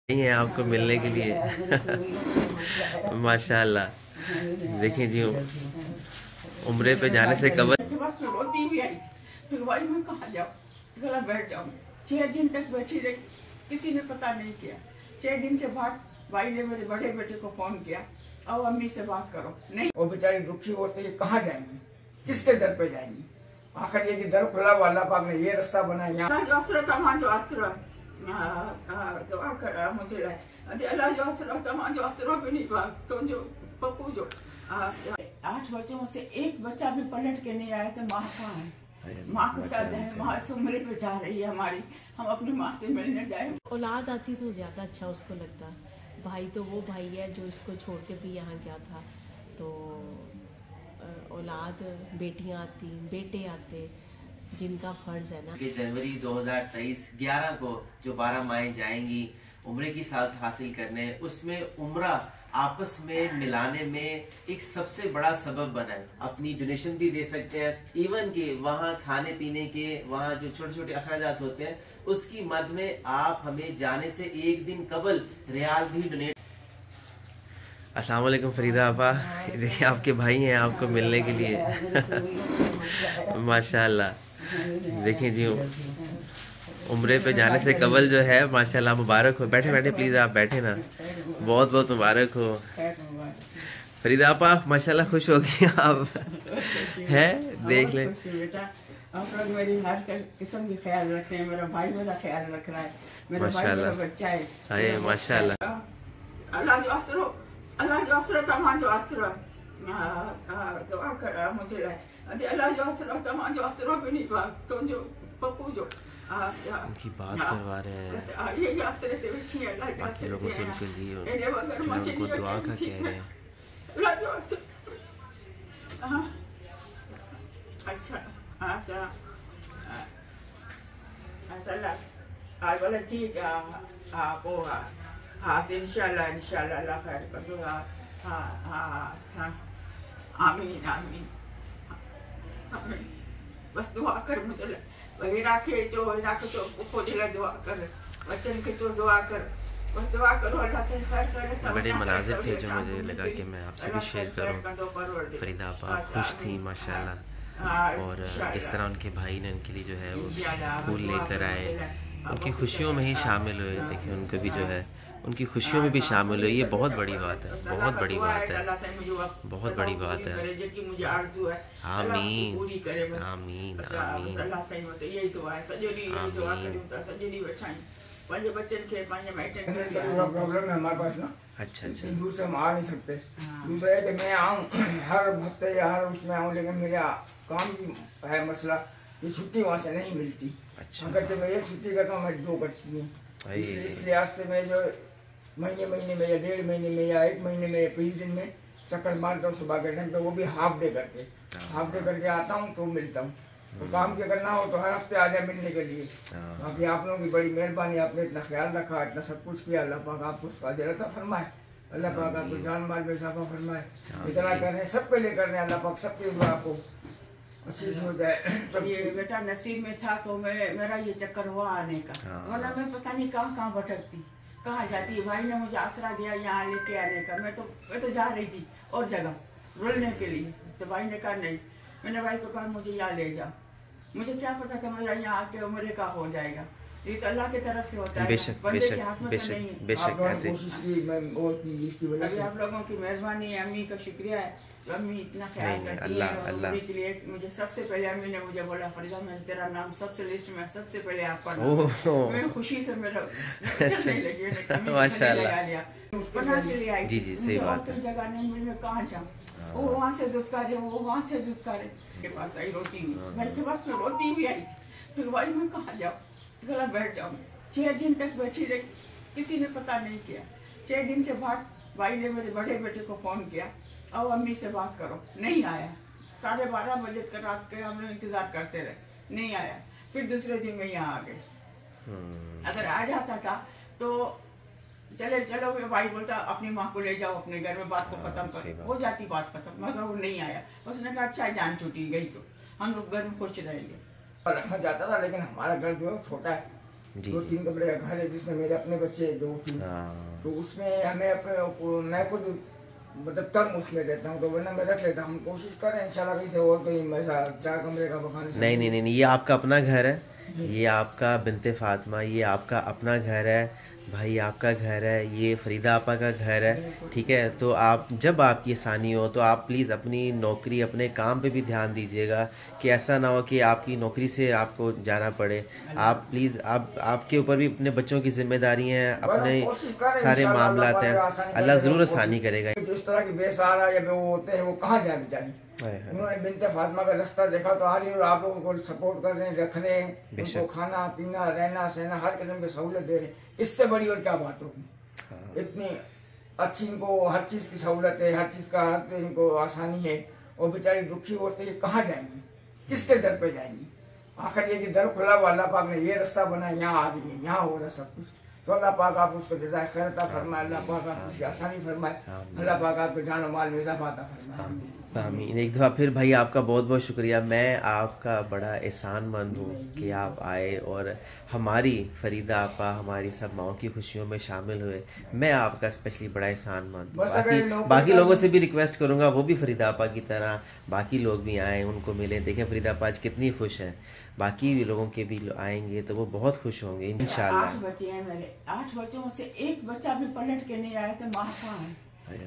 नहीं है आपको मिलने के लिए। माशाल्लाह। देखें जी, उम्रे पे जाने से कबल के पास में रोती भी आई थी। फिर भाई मैं कहाँ जाऊँ, गला बैठ जाऊँ। 6 दिन तक बैठी रही, किसी ने पता नहीं किया। 6 दिन के बाद भाई ने मेरे बड़े बेटे को फोन किया, आओ अम्मी से बात करो। नहीं, वो बेचारी दुखी होते ये कहाँ जाएंगी, किसके दर पे जाएंगी। आखिर ये कि दर खुला हुआ, अल्लाह पाक ने ये रास्ता बनाया। दुआ कर मुझे अल्लाह जो भी नहीं पा तो जो पप्पू जो 8 बच्चों से एक बच्चा भी पलट के नहीं आया। तो माँ कहाँ है, माँ के साथ है, माँ से उम्र पे जा रही है हमारी, हम अपनी माँ से मिलने जाए। औलाद आती तो ज़्यादा अच्छा उसको लगता। भाई तो वो भाई है जो इसको छोड़ के भी यहाँ गया था। तो औलाद, बेटियाँ आती, बेटे आते, जिनका फ़र्ज़ है ना कि जनवरी 2023 11 को जो 12 माएँ जाएंगी उम्रे की साथ हासिल करने, उसमें उम्रा आपस में मिलाने में एक सबसे बड़ा सबब बना है। अपनी डोनेशन भी दे सकते हैं, इवन के वहाँ खाने पीने के, वहाँ जो छोटे छोटे अखराजात होते हैं उसकी मद में आप हमें जाने से एक दिन कबल रियाल भी डोनेट। अस्सलाम वालेकुम फरीदा आपा, देखिए आपके भाई हैं आपको मिलने के लिए। माशाल्लाह। देखें जी, उम्रे पे जाने से कबल जो है माशाल्लाह मुबारक हो। बैठे बैठे प्लीज़, आप बैठे ना, बहुत बहुत मुबारक हो। फरीदा आपा माशाल्लाह खुश हो गई आप हैं, देख लें। आप लोग मेरी हर किस्म की ख्याल रख रहे हैं, मेरा भाई मेरा ख्याल रख रहा है, मेरा भाई मेरा बच्चा है। अरे माशाल्लाह। अल्लाह जो आसरो तमाम जो आसरो दुआ कर मुझे अल्लाह जो आसरो भी नहीं पा तो जो पप्पू जो उनकी बात करवा रहे हैं, बाकी लोगों से उनके लिए उनको दुआ का कह रहे हैं। अच्छा अच्छा आज बोला ठीक है आपको। हाँ इंशाल्लाह इंशाल्लाह अल्लाह खैर कर दूँगा। हाँ हाँ आमीन आमीन आमीन। बस दुआ कर मुझे वगैरह के जो खोजला दुआ कर, बच्चन के जो दुआ कर, बस दुआ करो अल्लाह से खैर करे। सब बड़े मनाजिर थे जो मुझे लगा कि मैं आपसे भी शेयर करूं। फरीदा आपा खुश थी माशाल्लाह, और जिस तरह उनके भाई ने उनके लिए जो है वो फूल लेकर आए, उनकी खुशियों में ही शामिल हुए। देखिए उनको भी जो है उनकी खुशियों में भी शामिल हुई, ये बहुत बड़ी बात है, बहुत बड़ी बात है, बहुत बड़ी बात है। आमीन आमीन आमीन प्रॉब्लम है हमारे पास ना। अच्छा अच्छा, दूर से हम आ नहीं सकते। दूसरा है कि मैं आऊँ हर हफ्ते या हर उसमें आऊँ, लेकिन मेरा काम की है मसला, ये छुट्टी वहाँ से नहीं मिलती। अच्छा, अगर जब मैं ये छुट्टी करता हूँ मैं 2 कटती है, इस लिहाज से मैं जो महीने में या 1.5 महीने में या 1 महीने में 20 दिन में चक्कर मारता हूँ सुबह के टाइम पे, वो भी हाफ डे करके आता हूँ तो मिलता हूँ। तो काम के करना हो तो हर हफ्ते आ जाए मिलने के लिए। बाकी आप लोगों की बड़ी मेहरबानी, आपने इतना ख्याल रखा, इतना सब कुछ किया, अल्लाह पाक आपको उसका अजर फरमाए, अल्लाह पाक आपको जान माल में इजाफा फरमाए। इतना कर रहे हैं, सबके लिए कर रहे हैं, अल्लाह पाक सबके लिए आपको अच्छी से हो जाए। सब ये बेटा नसीब में था तो मेरा ये चक्कर हुआ आने का, वरना मैं पता नहीं कहाँ भटकती, कहाँ जाती। भाई ने मुझे आसरा दिया यहाँ लेके आने का। मैं तो जा रही थी और जगह रुलने के लिए, तो भाई ने कहा नहीं। मैंने भाई को कहा मुझे यहाँ ले जाओ, मुझे क्या पता था मेरा यहाँ आके उम्र का हो जाएगा। ये तो अल्लाह की तरफ से होता है, बंदे के हाथ में तो नहीं है। बेशक कोशिश की मैं और इसकी वजह से आप लोगों की मेहरबानी है, अम्मी का शुक्रिया है जो अम्मी इतना ख्याल करती है उम्र के लिए। मुझे सबसे पहले अम्मी ने मुझे बोला फरीदा मैंने तेरा नाम सबसे लिस्ट में सबसे पहले आपका नाम, मैं खुशी से मेरा चलने लगी, माशाल्लाह बना के लिए आई। जी जी सही बात है। जगह नहीं मिली, मैं कहाँ जाऊँ, वो वहाँ से दुत्कारे, वो वहाँ से दुत्कारे, के पास आई रोती हुई, भाई के पास में रोती भी आई थी। फिर भाई मैं कहाँ जाऊँ, गला बैठ जाऊँ। 6 दिन तक बैठी रही, किसी ने पता नहीं किया। 6 दिन के बाद भाई ने मेरे बड़े बेटे को फोन किया, आओ अम्मी से बात करो। नहीं आया, 12:30 बजे तक रात के हम लोग इंतजार करते रहे, नहीं आया। फिर दूसरे दिन में यहाँ आ गए। अगर आ जाता था तो चलो भाई बोलता अपनी माँ को ले जाओ अपने घर में, बात को खत्म कर, हो जाती बात खत्म। मगर वो नहीं आया, उसने कहा अच्छा जान छूटी गई तो हम लोग घर में खुश रहेंगे। रखना चाहता था लेकिन हमारा घर जो है छोटा है, 2-3 कमरे का घर है जिसमें मेरे अपने बच्चे 2-3, तो उसमें हमें अपने मैं खुद मतलब टर्म उसमें रहता हूँ, तो वरना मैं रख लेता हूँ। कोशिश कर रहे हैं इंशाल्लाह कहीं से और कोई ऐसा 4 कमरे का मकान। नहीं, ये आपका अपना घर है, ये आपका बिनते फातिमा, ये आपका अपना घर है भाई, आपका घर है, ये फरीदा आपा का घर है, ठीक है। तो आप जब आपकी आसानी हो तो आप प्लीज़ अपनी नौकरी, अपने काम पे भी ध्यान दीजिएगा कि ऐसा ना हो कि आपकी नौकरी से आपको जाना पड़े। आप प्लीज़ आपके ऊपर भी अपने बच्चों की जिम्मेदारी हैं, अपने सारे मामलात हैं, अल्लाह ज़रूर आसानी करेगा। जिस तरह की बेसहारा या वो होते हैं वो कहाँ जाए बेचारी, उन्होंने बिनते फातिमा का रास्ता देखा तो आ रही, और आप लोगों को सपोर्ट कर रहे हैं, रख रहे हैं, उनको खाना पीना रहना सहना हर किस्म की सहूलत दे रहे हैं। इससे बड़ी और क्या बात होगी। इतनी अच्छी इनको हर चीज की सहूलत है, हर चीज का इनको आसानी है, और बेचारी दुखी होते हैं, कहाँ जाएंगी, किसके दर पे जाएंगी। आखिर ये कि दर खुला हुआ, अल्लाह पाक ने ये रास्ता बनाया, यहाँ आ गई है, यहाँ हो रहा सब कुछ। तो अल्लाह पाक आप उसको जज़ाए खैर अता फरमाए, अल्लाह पाक आप उसकी आसानी फरमाए, अल्लाह पाक आपके जान और माल में इजाफा अता फरमाए। आमीन। एक दफ़ा फिर भाई आपका बहुत बहुत शुक्रिया, मैं आपका बड़ा एहसानमंद हूँ कि आप आए और हमारी फरीदा आपा, हमारी सब माओं की खुशियों में शामिल हुए। मैं आपका स्पेशली बड़ा एहसानमंद हूँ। बाकी लोगों से भी रिक्वेस्ट करूँगा वो भी फरीदा आपा की तरह बाकी लोग भी आएँ, उनको मिलें, देखें फरीदा आपा आज कितनी खुश हैं। बाकी भी लोगों के भी आएंगे तो वो बहुत खुश होंगे इंशाल्लाह। 8 बच्चे हैं मेरे, 8 बच्चों में से एक बच्चा भी पलट के नहीं आया, तो माँ कहाँ है,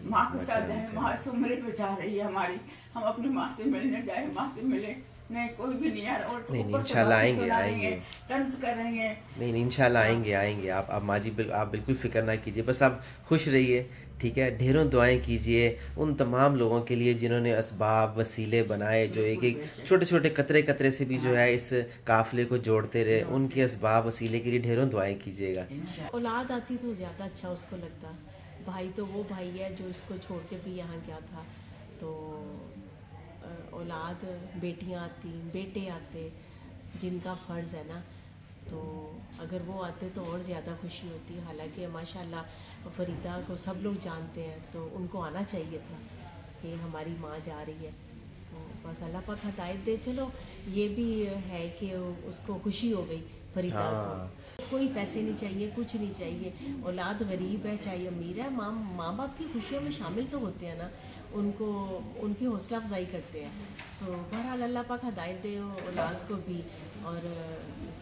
माँ के साथ जाए, माँ से उम्र पे जा रही है हमारी, हम अपनी माँ से मिलने जाए, माँ से मिले, नहीं कोई भी नहीं आ रहा। और नहीं इंशाल्लाह आएंगे तंज करेंगे। नहीं इंशाल्लाह आएंगे आप माँ जी आप बिल्कुल फिक्र ना कीजिए, बस आप खुश रहिए, ठीक है। ढेरों दुआएं कीजिए उन तमाम लोगों के लिए जिन्होंने असबाब वसीले बनाए, जो एक छोटे छोटे कतरे से भी जो है इस काफिले को जोड़ते रहे, उनके असबाब वसीले के लिए ढेरों दुआएं कीजिएगा। औलाद आती तो ज़्यादा अच्छा उसको लगता। भाई तो वो भाई है जो इसको छोड़ के भी यहाँ गया था, तो औलाद बेटियाँ आती, बेटे आते, जिनका फ़र्ज़ है ना, तो अगर वो आते तो और ज़्यादा खुशी होती। हालांकि माशाल्लाह फरीदा को सब लोग जानते हैं, तो उनको आना चाहिए था कि हमारी माँ जा रही है, तो बस अल्लाह पाक हिदायत दे। चलो ये भी है कि उसको खुशी हो गई फरीदा को। कोई पैसे नहीं चाहिए, कुछ नहीं चाहिए, औलाद गरीब है चाहे अमीर है, माँ बाप की खुशियों में शामिल तो होते हैं ना, उनको उनकी हौसला अफजाई करते हैं। तो बहरहाल अल्लाह पाक हिदायत दे औलाद को भी, और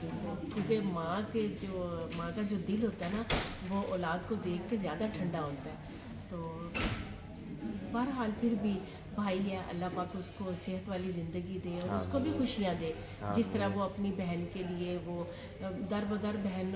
क्योंकि माँ का जो दिल होता है ना, वो औलाद को देख के ज़्यादा ठंडा होता है। तो बहरहाल फिर भी भाई है, अल्लाह पाक उसको सेहत वाली ज़िंदगी दे और उसको भी खुशियाँ दे, जिस तरह वो अपनी बहन के लिए वो दर बदर बहन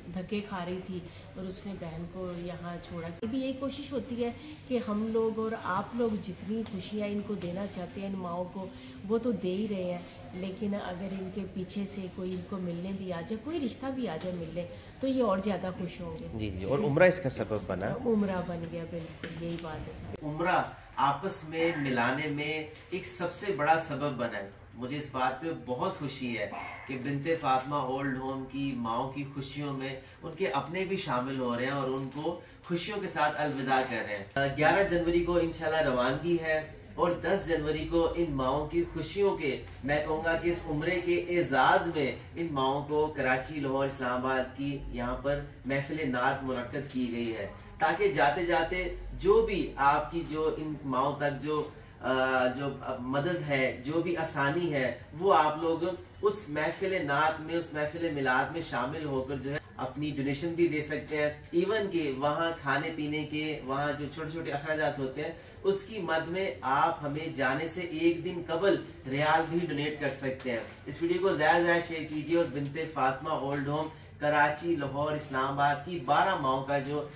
धक्के खा रही थी और उसने बहन को यहाँ छोड़ा। ये भी यही कोशिश होती है कि हम लोग और आप लोग जितनी खुशियाँ इनको देना चाहते हैं इन माओं को, वो तो दे ही रहे हैं, लेकिन अगर इनके पीछे से कोई इनको मिलने भी आ जाए, कोई रिश्ता भी आ जाए मिलने, तो ये और ज़्यादा खुश होंगे। जी और उम्रा इसका सबब बना, उम्रा बन गया, बिल्कुल यही बात है। उम्रा आपस में मिलाने में एक सबसे बड़ा सबब बना है। मुझे इस बात पे बहुत खुशी है कि बिनते फातिमा ओल्ड होम की माओं की खुशियों में उनके अपने भी शामिल हो रहे हैं और उनको खुशियों के साथ अलविदा कर रहे हैं। 11 जनवरी को इंशाल्लाह रवानगी है और 10 जनवरी को इन माओं की खुशियों के, मैं कहूँगा कि इस उम्रे के एजाज में इन माओं को कराची, लाहौर, इस्लामाबाद की यहाँ पर महफिल नात मुनक्कद की गई है, ताकि जाते जाते जो भी आपकी जो इन माओं तक जो मदद है, जो भी आसानी है, वो आप लोग उस महफिल नात में, उस महफिल मिलाद में शामिल होकर जो है अपनी डोनेशन भी दे सकते हैं। इवन के वहाँ खाने पीने के, वहाँ जो छोटे छोटे अखराजात होते हैं, उसकी मद में आप हमें जाने से एक दिन कबल रियाल भी डोनेट कर सकते हैं। इस वीडियो को ज़्यादा से ज़्यादा शेयर कीजिए और बिनते फातिमा ओल्ड होम कराची, लाहौर, इस्लामाबाद की 12 माओं का जो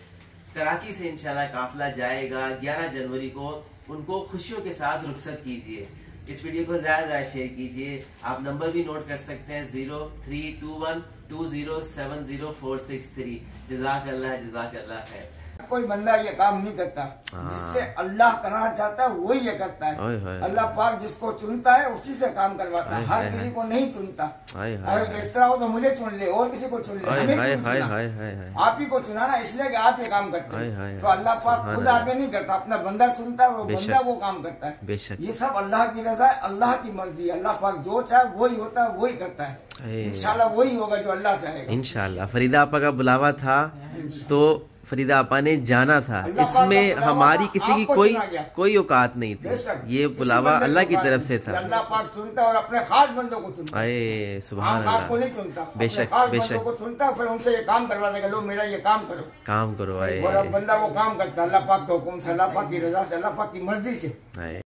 कराची से इंशाल्लाह काफिला जाएगा 11 जनवरी को, उनको खुशियों के साथ रुखसत कीजिए। इस वीडियो को ज़्यादा से ज़्यादा शेयर कीजिए। आप नंबर भी नोट कर सकते हैं 0321207046 जज़ाकल्लाह खैर। कोई बंदा ये काम नहीं करता, जिससे अल्लाह करना चाहता है वही ये करता है। अल्लाह पाक जिसको चुनता है उसी से काम करवाता है, हर किसी को नहीं चुनता। अगर इस तरह हो तो मुझे चुन ले और किसी को चुन ले, आप ही को चुना ना, इसलिए कि आप ये काम करते हैं। तो अल्लाह पाक खुद आगे नहीं करता, अपना बंदा चुनता है, वो बंदा वो काम करता है। ये सब अल्लाह की रजा है, अल्लाह की मर्जी। अल्लाह पाक जो चाहे वही होता है, वही करता है। इंशाल्लाह वही होगा जो अल्लाह चाहेगा। इंशाल्लाह। फरीदा आपा का बुलावा था तो फरीदा आपा ने जाना था, इसमें हमारी किसी की कोई औकात नहीं थी। ये बुलावा अल्लाह की तरफ से था। अल्लाह पाक चुनता है और अपने खास बंदों को चुनता है। अरे सुभान अल्लाह को नहीं चुनता, बेशक बेशक को चुनता है, फिर उनसे ये काम करवा देगा, लो मेरा ये काम करो। आए और अब बंदा वो काम करता है अल्लाह पाक के हुक्म से, अल्लाह पाक की रजा से, अल्लाह पाक की मर्जी से।